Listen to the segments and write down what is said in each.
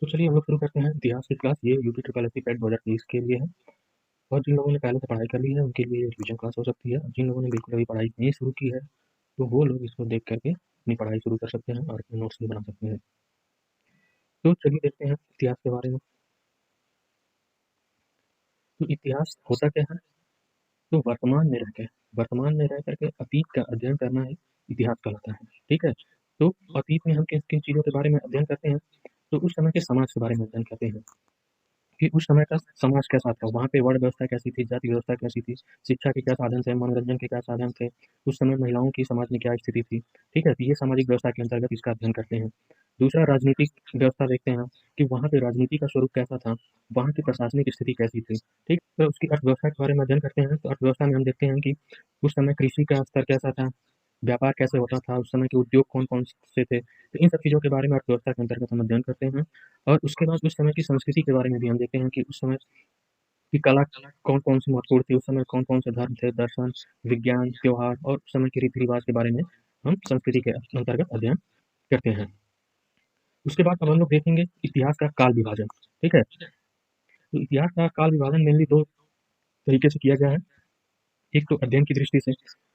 तो चलिए हम लोग शुरू करते हैं इतिहास की क्लास। ये UP triple S C PET 2023 के लिए है और जिन लोगों ने पहले से पढ़ाई कर ली है उनके लिए रिवीजन क्लास हो सकती है। जिन लोगों ने बिल्कुल अभी पढ़ाई नहीं शुरू की है तो वो लोग इसको देख करके अपनी पढ़ाई शुरू कर सकते हैं और अपने नोट्स भी बना सकते हैं। तो चलिए देखते हैं इतिहास के बारे में। तो इतिहास होता क्या है? तो वर्तमान में रह करके अतीत का अध्ययन करना ही इतिहास कहलाता है। ठीक है। तो अतीत में हम किन किन चीज़ों के बारे में अध्ययन करते हैं? तो उस समय के समाज के बारे में अध्ययन करते हैं कि उस समय का समाज कैसा था, वहाँ पे वर्ण व्यवस्था कैसी थी, जाति व्यवस्था कैसी थी, शिक्षा के क्या साधन थे, मनोरंजन के क्या साधन थे, उस समय महिलाओं की समाज में क्या स्थिति थी। ठीक है, तो ये सामाजिक व्यवस्था के अंतर्गत इसका अध्ययन करते हैं। दूसरा राजनीतिक व्यवस्था देखते हैं कि वहाँ पे राजनीति का स्वरूप कैसा था, वहाँ की प्रशासनिक स्थिति कैसी थी। ठीक, तो उसकी अर्थव्यवस्था के बारे में अध्ययन करते हैं। तो अर्थव्यवस्था में हम देखते हैं कि उस समय कृषि का स्तर कैसा था, व्यापार कैसे होता था, उस समय के उद्योग कौन-कौन से थे। तो इन सब चीज़ों के बारे में अर्थव्यवस्था के अंतर्गत हम अध्ययन करते हैं। और उसके बाद उस समय की संस्कृति के बारे में भी हम देखते हैं कि उस समय की कला कौन-कौन सी महत्वपूर्ण थी, उस समय कौन-कौन से धर्म थे, दर्शन, विज्ञान, त्योहार और उस समय के रीति-रिवाज के बारे में हम संस्कृति के अंतर्गत अध्ययन करते हैं। उसके बाद अब हम लोग देखेंगे इतिहास का काल विभाजन। ठीक है? तो इतिहास का काल विभाजन मेनली 2 तरीके से किया गया है। एक तो अध्ययन की दृष्टि से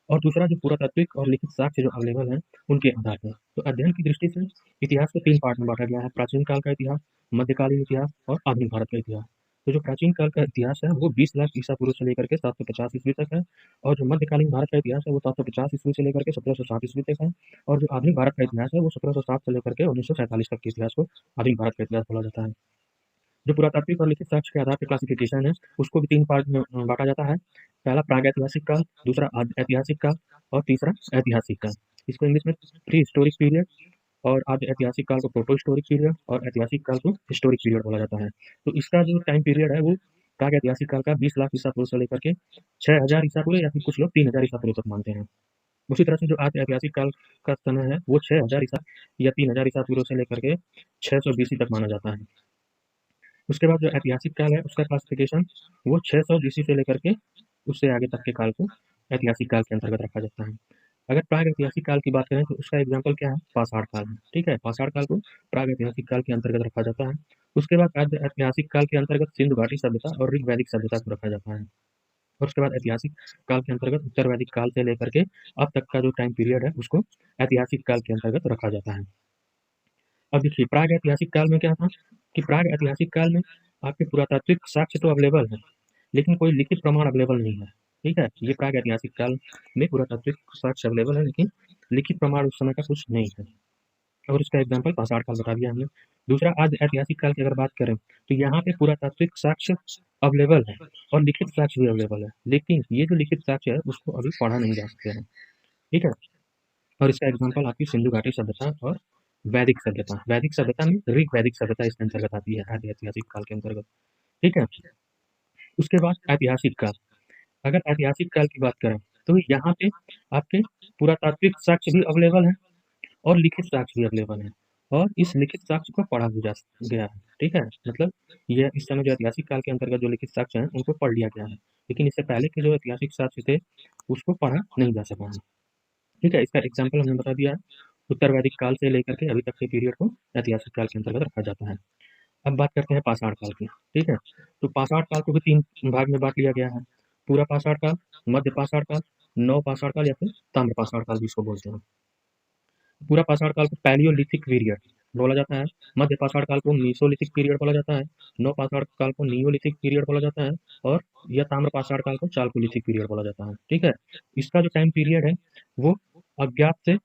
और दूसरा जो पुरातात्विक और लिखित साक्ष्य जो अवेलेबल हैं, उनके आधार पर। तो अध्ययन की दृष्टि से इतिहास को 3 पार्ट में बाँटा गया है, प्राचीन काल का इतिहास, मध्यकालीन इतिहास और आधुनिक भारत का इतिहास। तो जो प्राचीन काल का इतिहास है, वो 20 लाख ईसा पूर्व से लेकर के 750 ईस्वी तक है और जो मध्यकालीन भारत का इतिहास है, वो 750 ईस्वी से लेकर के 1760 ईस्वी तक है और जो आधुनिक भारत का इतिहास है, वो 1760 से लेकर के 1947 तक के इतिहास को आधुनिक भारत का इतिहास बोला जाता है। जो पुरातात्विक और लिखित साक्ष्य के आधार पर क्लासिफिकेशन है, उसको भी 3 पार्ट में बाँटा जाता है। पहला प्रागैतिहासिक काल, दूसरा ऐतिहासिक काल और तीसरा ऐतिहासिक काल। इसको इंग्लिश में प्री हिस्टोरिक पीरियड और आद्य ऐतिहासिक काल को प्रोटो हिस्टोरिक पीरियड और ऐतिहासिक काल को हिस्टोरिक पीरियड बोला जाता है। तो इसका जो टाइम पीरियड है वो प्रागैतिहासिक काल का 20 लाख ईसा पूर्व से लेकर के 6000 ईसा पूर्व या फिर कुछ लोग 3000 ईसा पूर्व तक मानते हैं। उसी तरह से जो आद्य ऐतिहासिक काल का समय है वो 6000 ईसा या 3000 ईसा पूर्व से लेकर के 600 बीसी तक माना जाता है। उसके बाद जो ऐतिहासिक काल है उसका क्लासिफिकेशन वो 600 बीसी से लेकर के उससे आगे तक के काल को ऐतिहासिक काल के अंतर्गत रखा जाता है। अगर प्राग ऐतिहासिक काल की बात करें तो उसका एग्जाम्पल क्या है? पाषाण काल है। ठीक है, पाषाण काल को प्राग ऐतिहासिक काल के अंतर्गत रखा जाता है। उसके बाद आद्य ऐतिहासिक काल के अंतर्गत सिंधु घाटी सभ्यता और ऋग्वैदिक सभ्यता को रखा जाता है और उसके बाद ऐतिहासिक काल के अंतर्गत उत्तर वैदिक काल से लेकर के अब तक का जो टाइम पीरियड है उसको ऐतिहासिक काल के अंतर्गत रखा जाता है। अब देखिए प्राग ऐतिहासिक काल में क्या था कि प्राग ऐतिहासिक काल में आपके पुरातात्विक साक्ष्य तो अवेलेबल है लेकिन कोई लिखित प्रमाण अवेलेबल नहीं है। ठीक है, ये प्राग ऐतिहासिक काल में पुरातात्विक साक्ष्य अवेलेबल है लेकिन लिखित प्रमाण उस समय का कुछ नहीं है और इसका एग्जाम्पल पाषाण काल बता दिया हमने। दूसरा आद्य ऐतिहासिक काल की अगर बात करें तो यहाँ पे पुरातात्विक साक्ष्य अवेलेबल है और लिखित साक्ष्य भी अवेलेबल है लेकिन ये जो लिखित साक्ष्य है उसको अभी पढ़ा नहीं जा सकते हैं। ठीक है, और इसका एग्जाम्पल आपकी सिंधु घाटी सभ्यता और वैदिक सभ्यता में ऋग वैदिक सभ्यता इसके अंतर्गत आती है आदि ऐतिहासिक काल के अंतर्गत। ठीक है, उसके बाद ऐतिहासिक काल। अगर ऐतिहासिक काल की बात करें तो यहाँ पे आपके पुरातात्विक साक्ष्य भी अवेलेबल है और लिखित साक्ष्य भी अवेलेबल है और इस लिखित साक्ष्य को पढ़ा भी जा गया है। ठीक है, मतलब ये इस समय जो ऐतिहासिक काल के अंतर्गत जो लिखित साक्ष्य हैं उनको पढ़ लिया गया है लेकिन इससे पहले के जो ऐतिहासिक साक्ष्य थे उसको पढ़ा नहीं जा सका है। ठीक है, इसका एग्जाम्पल हमने बता दिया है। उत्तर वैदिक काल से लेकर के अभी तक के पीरियड को ऐतिहासिक काल के अंतर्गत रखा जाता है। अब बात करते हैं पाषाण काल की। ठीक है, तो पाषाण काल को भी 3 भाग में बाँट लिया गया है। पूरा पाषाण काल, मध्य पाषाण काल, नव पाषाण काल या फिर ताम्र पाषाण काल भी इसको बोलते हैं। पूरा पाषाण काल को पैलियोलिथिक पीरियड बोला जाता है, मध्य पाषाण काल को मेसोलिथिक पीरियड बोला जाता है, नव पाषाण काल को नियोलिथिक पीरियड बोला जाता है और यह ताम्र पाषाण काल को चालकोलिथिक पीरियड बोला जाता है। ठीक है, इसका जो टाइम पीरियड है वो अज्ञात से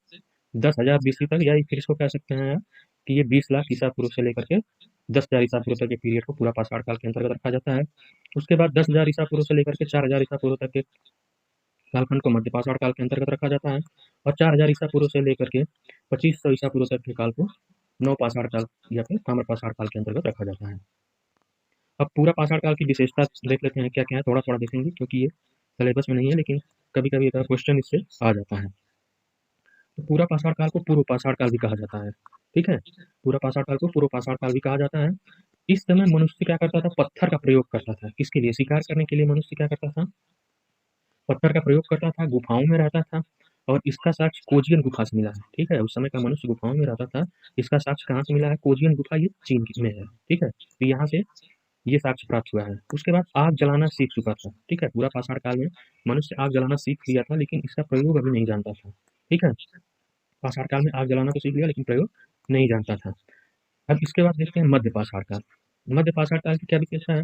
10,000 बीसी तक या फिर इसको कह सकते हैं कि ये 20 लाख ईसा पूर्व से लेकर के 10,000 ईसा पूर्व तक के पीरियड को पूरा पाषाण काल के अंतर्गत रखा जाता है। उसके बाद 10,000 ईसा पूर्व से लेकर के 4,000 ईसा पूर्व तक के कालखंड को मध्य पाषाण काल के अंतर्गत रखा जाता है और 4,000 ईसा पूर्व से लेकर के 2500 ईसा पूर्व तक के काल को नव पाषाण काल या फिर ताम्र पाषाण काल के अंतर्गत रखा जाता है। अब पूरा पाषाण काल की विशेषता देख लेते हैं क्या क्या है, थोड़ा थोड़ा देखेंगे क्योंकि ये सिलेबस में नहीं है लेकिन कभी कभी एक क्वेश्चन इससे आ जाता है। तो पूरा पाषाण काल को पूर्व पाषाण काल भी कहा जाता है। ठीक है, पूरा पाषाण काल को पूर्व पाषाण काल भी कहा जाता है। इस समय मनुष्य क्या करता था? पत्थर का प्रयोग करता था। किसके लिए? शिकार करने के लिए मनुष्य क्या करता था? पत्थर का प्रयोग करता था, गुफाओं में रहता था और इसका साक्ष्य कोजियन गुफा से मिला है। ठीक है, उस समय का मनुष्य गुफाओं में रहता था। इसका साक्ष्य कहाँ से मिला है? कोजियन गुफा, ये चीन में है। ठीक है, तो यहाँ से ये साक्ष्य प्राप्त हुआ है। उसके बाद आग जलाना सीख चुका था। ठीक है, पूरा पाषाण काल में मनुष्य आग जलाना सीख लिया था, लेकिन इसका प्रयोग अभी नहीं जानता था। ठीक है, पाषाण काल में आग जलाना तो सीख लिया, लेकिन प्रयोग नहीं जानता था। अब इसके बाद देखते हैं मध्य पाषाण काल। मध्य पाषाण काल की क्या विशेषता है?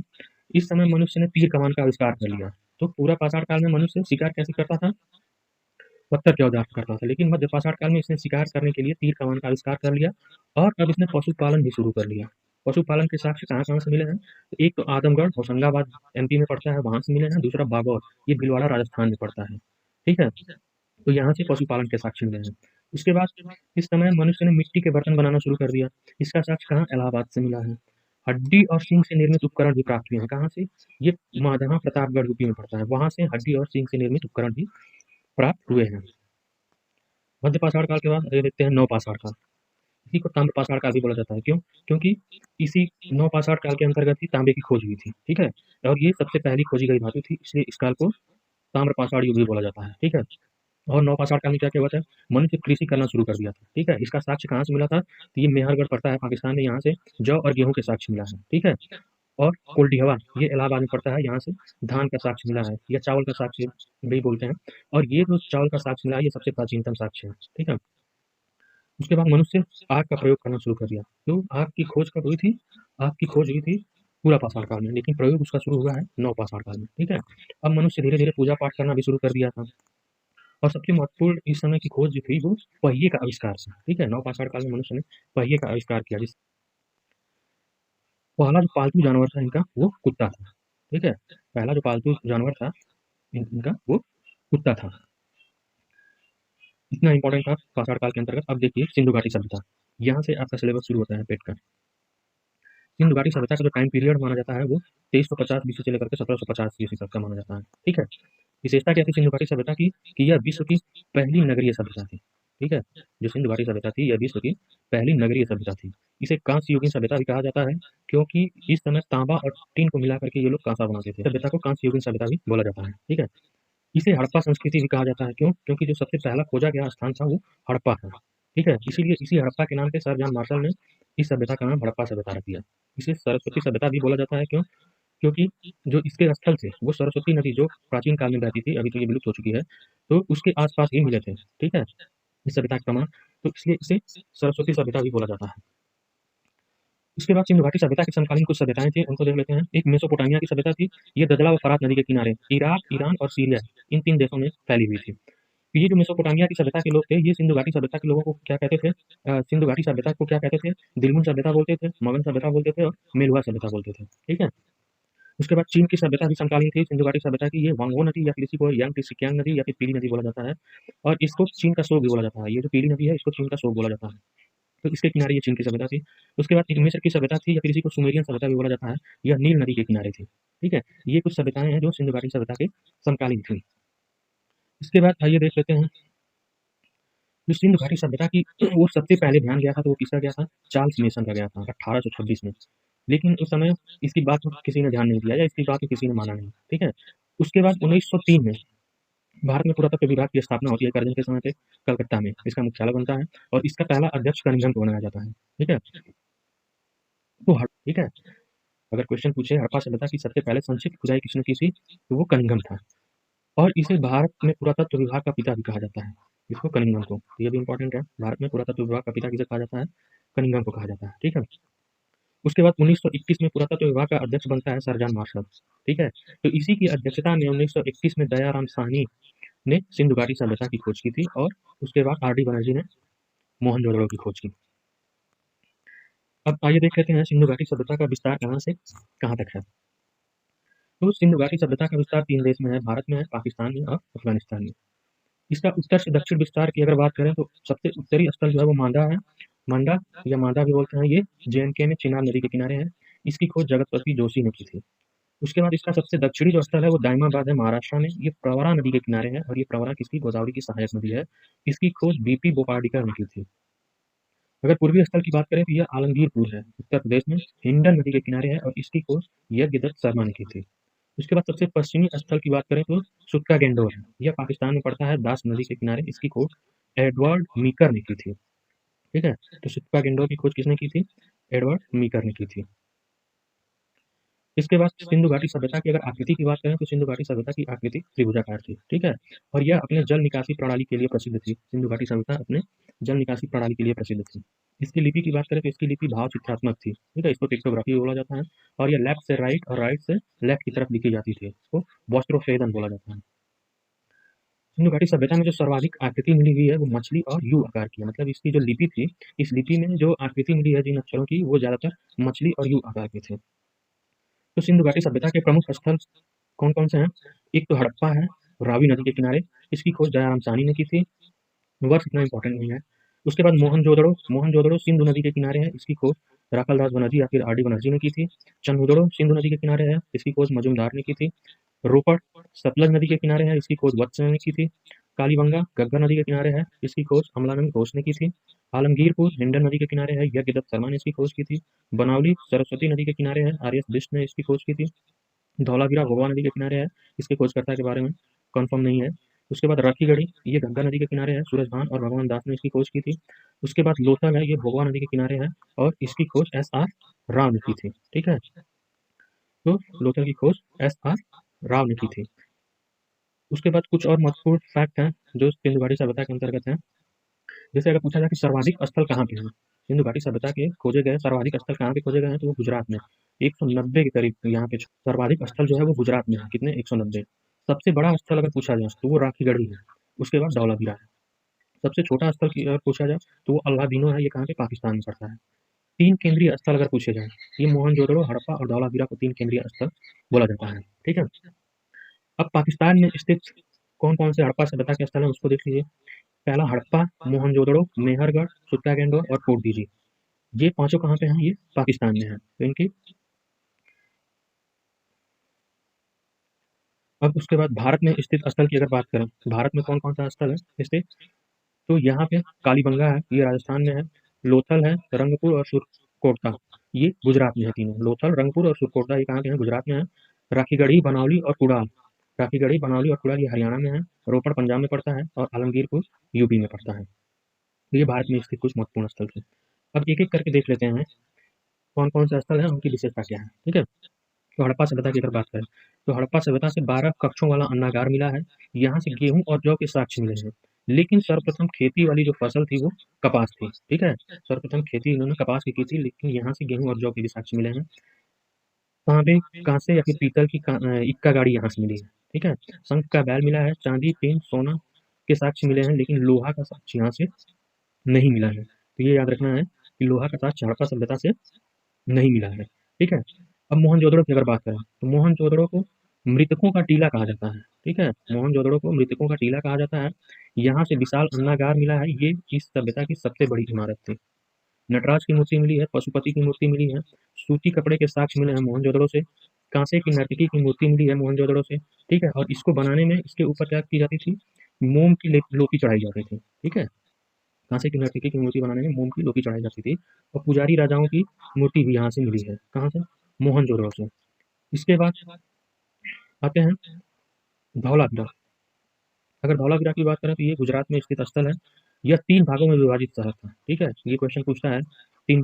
इस समय मनुष्य ने तीर कमान का आविष्कार कर लिया। तो पूरा पाषाण काल में मनुष्य शिकार कैसे करता था? पत्थर के औजार करता था, लेकिन मध्य पाषाण काल में इसने शिकार करने के लिए तीर कमान का आविष्कार कर लिया, और अब इसने पशुपालन भी शुरू कर लिया। पशुपालन के साक्ष्य कहाँ कहाँ से मिले हैं? तो एक तो आदमगढ़ होशंगाबाद एमपी में पड़ता है, वहां से मिले हैं। दूसरा बागौर, ये भीलवाड़ा राजस्थान में पड़ता है। ठीक है, तो यहाँ से पशुपालन के साक्ष्य मिले हैं। उसके बाद इस समय मनुष्य ने मिट्टी के बर्तन बनाना शुरू कर दिया। इसका साक्ष्य कहाँ? इलाहाबाद से मिला है। हड्डी और सींग से निर्मित उपकरण भी प्राप्त हुए हैं। कहाँ से? ये माधना प्रतापगढ़ यूपी में पड़ता है, वहां से हड्डी और सींग से निर्मित उपकरण भी प्राप्त हुए हैं। मध्य पाषाण काल के बाद आगे देखते हैं नवपाषाण काल। इसी को ताम्र पाषाण काल भी बोला जाता है। क्यों? क्योंकि इसी नवपाषाण काल के अंतर्गत ही तांबे की खोज हुई थी। ठीक है, और ये सबसे पहली खोजी गई धातु थी, इसलिए इस काल को ताम्र पाषाण युग भी बोला जाता है। ठीक है, और नवपाषाण काल में क्या क्या हुआ था? मनुष्य कृषि करना शुरू कर दिया था। ठीक है, इसका साक्ष्य कहाँ से मिला था? तो ये मेहरगढ़ पड़ता है पाकिस्तान में, यहाँ से जौ और गेहूं के साक्ष्य मिला है। ठीक है, और कोल्डिहवा, ये इलाहाबाद में पड़ता है, यहाँ से धान का साक्ष्य मिला है, या चावल का साक्ष्य भी बोलते हैं। और ये जो चावल का साक्ष्य मिला है, ये सबसे प्राचीनतम साक्ष्य है। ठीक है, उसके बाद मनुष्य आग का प्रयोग करना शुरू कर दिया। तो आग की खोज कब हुई थी? आग की खोज हुई थी पूरा पाषाण काल में, लेकिन प्रयोग उसका शुरू हुआ है नवपाषाण काल में। ठीक है, अब मनुष्य धीरे धीरे पूजा पाठ करना भी शुरू कर दिया था। और सबसे महत्वपूर्ण इस समय की खोज जो थी, वो पहिए का आविष्कार था। ठीक है, नवपाषाण काल में मनुष्य ने पहिए का आविष्कार किया। जिस पहला जो पालतू जानवर था इनका, वो कुत्ता था। ठीक है, पहला जो पालतू जानवर था इनका, वो कुत्ता था। इतना इंपॉर्टेंट था पाषाण काल के अंतर्गत। अब देखिए सिंधु घाटी सभ्यता, यहाँ से आपका सिलेबस शुरू होता है पेट का। सिंधु घाटी सभ्यता का जो टाइम पीरियड माना जाता है, वो 2350 बीसी से लेकर के 1750 बीसी तक का माना जाता है। ठीक है, विशेषता क्या थी सिंधु घाटी सभ्यता की? कि यह विश्व की पहली नगरीय सभ्यता थी। ठीक है, जो सिंधु घाटी सभ्यता थी, यह विश्व की पहली नगरीय सभ्यता थी। इसे कांस्य युगीन सभ्यता भी कहा जाता है, क्योंकि इस समय तांबा और टीन को मिला करके ये लोग कांसा बनाते थे। सभ्यता को कांस्य युगीन सभ्यता भी बोला जाता है। ठीक है, इसे हड़प्पा संस्कृति भी कहा जाता है। क्यों? क्योंकि जो सबसे पहला खोजा गया स्थान था, वो हड़प्पा था। ठीक है, इसीलिए इसी हड़प्पा के नाम पे सर जॉन मार्शल ने इस सभ्यता का नाम हड़प्पा सभ्यता रख दिया। इसे सरस्वती सभ्यता भी बोला जाता है। क्यों? क्योंकि जो इसके स्थल थे, वो सरस्वती नदी जो प्राचीन काल में बहती थी, अभी तो ये विलुप्त हो चुकी है, तो उसके आसपास ही मिले थे। ठीक है, इस सभ्यता का प्रमाण, तो इसलिए इसे सरस्वती सभ्यता भी बोला जाता है। उसके बाद सिंधु घाटी सभ्यता के समकालीन कुछ सभ्यताएं थी, उनको देख लेते हैं। एक मेसोपोटामिया की सभ्यता थी। ये दजला व फरात नदी के किनारे इराक, ईरान और सीरिया, इन 3 देशों में फैली हुई थी। तो ये जो मेसोपोटामिया की सभ्यता के लोग थे, ये सिंधु घाटी सभ्यता के लोगों को क्या कहते थे? सिंधु घाटी सभ्यता को क्या कहते थे? दिलमुन सभ्यता बोलते थे, मगध सभ्यता बोलते थे, और मेलुहा सभ्यता बोलते थे। ठीक है, उसके बाद चीन की सभ्यता भी समकालीन थी सिंधु घाटी सभ्यता की। ये वांगो नदी, या फिर इसी को यांग त्सिकियांग नदी या फिर पीली नदी बोला जाता है, और इसको चीन का शोक भी बोला जाता है। ये जो पीली नदी है, इसको चीन का शोक बोला जाता है। तो इसके किनारे ये चीन की सभ्यता थी। उसके बाद एक मिस्र की सभ्यता थी, या फिर इसी को सुमेरियन सभ्यता भी बोला जाता है। यह नील नदी के किनारे थी। ठीक है, ये कुछ सभ्यताएं हैं जो सिंधु घाटी सभ्यता के समकालीन थी। इसके बाद आइए देख लेते हैं जो सिंधु घाटी सभ्यता की वो सबसे पहले ध्यान गया था, तो वो किसका गया था? चार्ल्स मेसन का गया था 1826 में। लेकिन उस समय इसकी बात को किसी ने ध्यान नहीं दिया, या इसकी बात को किसी ने माना नहीं। ठीक है, उसके बाद 1903 में भारत में पुरातत्व विभाग की स्थापना होती है करजन के समय पे, कलकत्ता में इसका मुख्यालय बनता है, और इसका पहला अध्यक्ष कनिंघम को बनाया जाता है। ठीक है, तो ठीक है, अगर क्वेश्चन पूछे हड़प्पा सभ्यता की सबसे पहले संक्षिप्त खुदाई किसने की थी, तो वो कनिंघम था। और इसे भारत में पुरातत्व विभाग का पिता भी कहा जाता है, इसको कनिंघम को। ये भी इंपॉर्टेंट है, भारत में पुरातत्व विभाग का पिता किसे कहा जाता है? कनिंघम को कहा जाता है। ठीक है, उसके बाद 1921 में पुरातत्व विभाग का अध्यक्ष बनता है सर जॉन मार्शल। ठीक है, तो इसी की अध्यक्षता में 1921 में दयाराम साहनी ने सिंधु घाटी सभ्यता की खोज की थी, और उसके बाद आर डी बनर्जी ने मोहनजोदड़ो की खोज की। अब आइए देख लेते हैं सिंधु घाटी सभ्यता का विस्तार कहाँ से कहाँ तक है। तो सिंधु घाटी सभ्यता का विस्तार 3 देश में है, भारत में है, पाकिस्तान में और अफगानिस्तान में। इसका उत्तर से दक्षिण विस्तार की अगर बात करें, तो सबसे उत्तरी स्थल जो है वो मांडा है। मांडा या मांडा भी बोलते हैं, ये जे.एन.के में चिनाब नदी के किनारे है। इसकी खोज जगतपति जोशी ने की थी। उसके बाद इसका सबसे दक्षिणी जो स्थल है, वो दाइमाबाद है, महाराष्ट्र में। ये प्रवरा नदी के किनारे है, और ये प्रवरा किसकी? गोदावरी की सहायक नदी है। इसकी खोज बीपी बोपार्डिकर ने की थी। अगर पूर्वी स्थल की बात करें, तो यह आलमगीरपुर है, उत्तर प्रदेश में, हिंडन नदी के किनारे है, और इसकी खोज यज्ञदत्त शर्मा ने की थी। उसके बाद सबसे पश्चिमी स्थल की बात करें तो सुक्का गेंडोर है, यह पाकिस्तान में पड़ता है, दास नदी के किनारे। इसकी खोज एडवर्ड मीकर ने की थी। ठीक है, तो सुक्का गेंडोर की खोज किसने की थी? एडवर्ड मीकर ने की थी। इसके बाद सिंधु घाटी सभ्यता की अगर आकृति की बात करें तो सिंधु घाटी सभ्यता की आकृति त्रिभुजाकार थी। ठीक है, और यह अपने जल निकासी प्रणाली के लिए प्रसिद्ध थी। सिंधु घाटी सभ्यता अपने जल निकासी प्रणाली के लिए प्रसिद्ध थी। इसकी लिपि की बात करें तो इसकी लिपि भाव चित्रात्मक थी। ठीक है, इसको पिक्टोग्राफी बोला जाता है, और यह लेफ्ट से राइट और राइट से लेफ्ट की तरफ लिखी जाती थी। इसको वस्त्रोत्फेदन बोला जाता है। सिंधु घाटी सभ्यता में जो सर्वाधिक आकृति मिली हुई है वो मछली और यू आकार की है। मतलब इसकी जो लिपि थी, इस लिपि में जो आकृति मिली है जिन अक्षरों की, वो ज्यादातर मछली और यू आकार की थी। तो सिंधु घाटी सभ्यता के प्रमुख स्थल कौन कौन से हैं? एक तो हड़प्पा है, रावी नदी के किनारे। इसकी खोज दयाराम साहनी ने की थी। वर्ष इतना इंपॉर्टेंट नहीं है। उसके बाद मोहनजोदड़ो, मोहनजोदड़ो सिंधु नदी के किनारे है। इसकी खोज राखालदास बनर्जी या फिर आर डी बनर्जी ने की थी। चंदुदड़ो सिंधु नदी के किनारे है। इसकी खोज मजूमदार ने की थी। रोपड़ सतलज नदी के किनारे है। इसकी खोज वत्स ने की थी। कालीबंगा गग्गा नदी के किनारे है। इसकी खोज अमलानंद घोष ने की थी। आलमगीरपुर हिंडन नदी के किनारे है। यज्ञदत्त शर्मा ने इसकी खोज की थी। बनावली सरस्वती नदी के किनारे है। आर एस बिष्ट ने इसकी खोज की थी। धौलावीरा भगवा नदी के किनारे है। इसके खोजकर्ता के बारे में कंफर्म नहीं है। उसके बाद राखीगढ़ी, ये गंगा नदी के किनारे है। सूरज भान और भगवान दास ने इसकी खोज की थी। उसके बाद लोथल है, ये भगवा नदी के किनारे है, और इसकी खोज एस आर राव ने की थी। ठीक है, तो लोथल की खोज एस आर राव ने की थी। उसके बाद कुछ और महत्वपूर्ण फैक्ट हैं जो सिंधु घाटी सभ्यता के अंतर्गत हैं। जैसे अगर पूछा जाए कि सर्वाधिक स्थल कहाँ पे हैं, सिंधु घाटी सभ्यता के खोजे गए सर्वाधिक स्थल कहाँ पे खोजे गए हैं, तो वो गुजरात में 190 के करीब यहाँ पे सर्वाधिक स्थल जो है वो गुजरात में है। कितने? 190। सबसे बड़ा स्थल अगर पूछा जाए तो वो राखीगढ़ी है। उसके बाद धौलावीरा है। सबसे छोटा स्थल की अगर पूछा जाए तो वो अल्लादीनो है। ये कहाँ पे? पाकिस्तान में पड़ता है। तीन केंद्रीय स्थल अगर पूछे जाए, ये मोहनजोदड़ो, हड़प्पा और धौलावीरा को तीन केंद्रीय स्थल बोला जाता है। ठीक है, अब पाकिस्तान में स्थित कौन कौन से हड़प्पा सभ्यता के स्थल है उसको देख लीजिए। पहला हड़प्पा, मोहनजोदड़ो, मेहरगढ़, सुक्का गेंडोर और कोट दीजी। ये पांचों कहाँ पे हैं? ये पाकिस्तान में है। तो इनकी अब उसके बाद भारत में स्थित स्थल की अगर बात करें, भारत में कौन कौन सा स्थल है स्थित, तो यहाँ पे कालीबंगा है, ये राजस्थान में है। लोथल है, रंगपुर और सुरकोटता, ये गुजरात में है। तीनों लोथल, रंगपुर और सुरकोटता ये कहाँ के हैं? गुजरात में है। राखीगढ़ी, बनावली और कुड़ाल, राखीगढ़ी, बनावली और कुड़ाल ये हरियाणा में है। रोपड़ पंजाब में पड़ता है, और आलमगीरपुर यूपी में पड़ता है। तो ये भारत में स्थित कुछ महत्वपूर्ण स्थल थे। अब एक एक करके देख लेते हैं कौन कौन से स्थल है, उनकी विशेषता क्या है। ठीक है, तो हड़प्पा सभ्यता की अगर बात करें तो हड़प्पा सभ्यता से 12 कक्षों वाला अन्नागार मिला है। यहाँ से गेहूं और जौ के साक्ष्य मिले हैं। लेकिन सर्वप्रथम खेती वाली जो फसल थी वो कपास थी। ठीक है, सर्वप्रथम खेती इन्होंने कपास की थी, लेकिन यहाँ से गेहूं और जौ के भी साक्ष्य मिले हैं। तांबे, कांसे या फिर पीतल की इक्का गाड़ी यहाँ से मिली है। ठीक है, शंख का बैल मिला है। चांदी, टीन, सोना के साक्ष्य मिले हैं, लेकिन लोहा का साक्ष्य यहाँ से नहीं मिला है। तो ये याद रखना है कि लोहा का साक्ष्य हड़प्पा सभ्यता से नहीं मिला है। ठीक है, अब मोहनजोदड़ो की अगर बात करें तो मोहनजोदड़ो को मृतकों का टीला कहा जाता है। ठीक है, मोहनजोदड़ो को मृतकों का टीला कहा जाता है। यहाँ से विशाल अन्नागार मिला है। ये इस सभ्यता की सबसे बड़ी इमारत थी। नटराज की मूर्ति मिली है, पशुपति की मूर्ति मिली है, सूती कपड़े के साक्ष्य मिले हैं मोहनजोदड़ो से, कांसे की नर्तकी की मूर्ति मिली है मोहनजोदड़ो से। ठीक है, और इसको बनाने में इसके ऊपर क्या की जाती थी? मोम की लोकी चढ़ाई जाती थी। ठीक है, कांसे की नर्तकी की मूर्ति बनाने में मोम की लोकी चढ़ाई जाती थी। और पुजारी राजाओं की मूर्ति भी यहाँ से मिली है। कहाँ से? मोहनजोदड़ो से। इसके बाद आते हैं धौलावीरा। अगर धौलावीरा की बात करें तो ये गुजरात में स्थित स्थल है। यह 3 भागों में विभाजित शहर था। ठीक है, ये क्वेश्चन पूछता है 3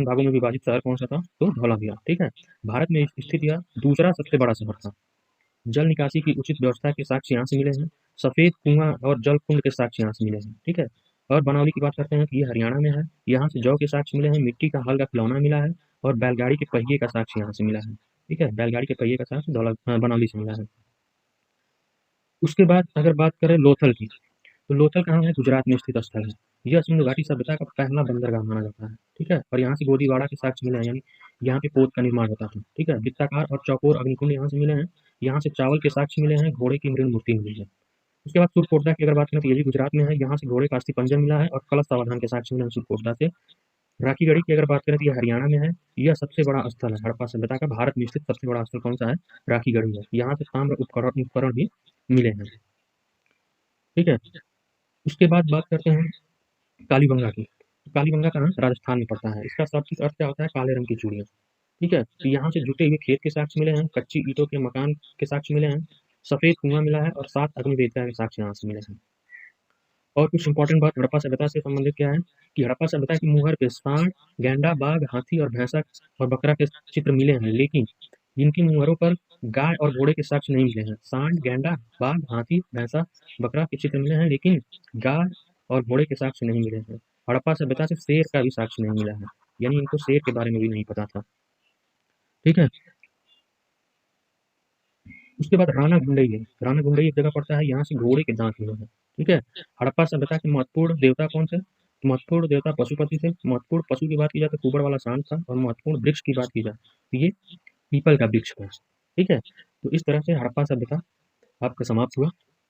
भागों में विभाजित शहर कौन सा था, तो धौलावीरा। ठीक है, भारत में स्थित यह दूसरा सबसे बड़ा शहर था। जल निकासी की उचित व्यवस्था के साक्ष्य यहाँ से मिले हैं। सफेद कुआं और जल कुंड के साक्ष्य यहाँ से मिले हैं। ठीक है, और बनावली की बात करते हैं तो ये हरियाणा में है। यहाँ से जौ के साक्ष्य मिले हैं, मिट्टी का हल का खिलौना मिला है, और बैलगाड़ी के पहिए का साक्ष्य यहाँ से मिला है। ठीक है, बैलगाड़ी के पहिए का साक्ष्य बनावली से मिला है। उसके बाद अगर बात करें लोथल की, तो लोथल कहाँ है? गुजरात में स्थित स्थल है। यह सिंधु घाटी सभ्यता का पहला बंदरगाह माना जाता है। ठीक है, और यहाँ से गोदीवाड़ा के साक्ष्य मिले हैं, यानी यहाँ पे पोत का निर्माण होता था। ठीक है, वृत्ताकार और चौकोर अग्निकुंड यहाँ से मिले हैं। यहाँ से चावल के साक्ष्य मिले हैं, घोड़े की मृण मूर्ति मिली है। उसके बाद सुरकोटदा की अगर बात करें तो ये भी गुजरात में है। यहाँ से घोड़े का अस्थि पंजर मिला है, और कलश सावधान के साक्ष्य मिले हैं सुरकोटदा से। राखीगढ़ी की अगर बात करें तो ये हरियाणा में है। यह सबसे बड़ा स्थल है हड़प्पा सभ्यता का। भारत में स्थित सबसे बड़ा स्थल कौन सा है? राखीगढ़ी है। यहाँ से ताम्र उपकरण भी मिले हैं। ठीक है, उसके बाद बात करते हैं कालीबंगा की। कालीबंगा कहाँ? राजस्थान में पड़ता है। इसका शाब्दिक अर्थ क्या होता है? काले रंग की चूड़ियाँ। ठीक है, तो यहाँ से जुटे हुए खेत के साक्ष्य मिले हैं, कच्ची ईंटों के मकान के साक्ष्य मिले हैं, सफेद कुआं मिला है और 7 अग्निवेदिका के साक्ष्य यहाँ से मिले हैं। और कुछ इंपॉर्टेंट बात हड़प्पा सभ्यता से संबंधित क्या है कि हड़प्पा सभ्यता की मुहर पे सांड, गैंडा, बाघ, हाथी और भैंसा और बकरा के चित्र मिले हैं, लेकिन जिनकी मुहरों पर गाय और घोड़े के साक्ष्य नहीं मिले हैं। सांड, गैंडा, बाघ, हाथी, भैंसा, बकरा के चित्र मिले हैं, लेकिन गाय और घोड़े के साक्ष्य नहीं मिले हैं। हड़प्पा सभ्यता से शेर का भी साक्ष्य नहीं मिला है, यानी इनको शेर के बारे में भी नहीं पता था। ठीक है, उसके बाद राना गुंडई है। राना गुंडई एक जगह पड़ता है, यहाँ से घोड़े के दांत मिले हैं। ठीक है, हड़प्पा सभ्यता के महत्वपूर्ण देवता कौन से? महत्वपूर्ण देवता पशुपति थे। महत्वपूर्ण पशु की बात की जाए तो कुबड़ वाला सांड था, और महत्वपूर्ण वृक्ष की बात की जाए तो ये पीपल का वृक्ष था। ठीक है, तो इस तरह से हड़प्पा सभ्यता आपका समाप्त हुआ।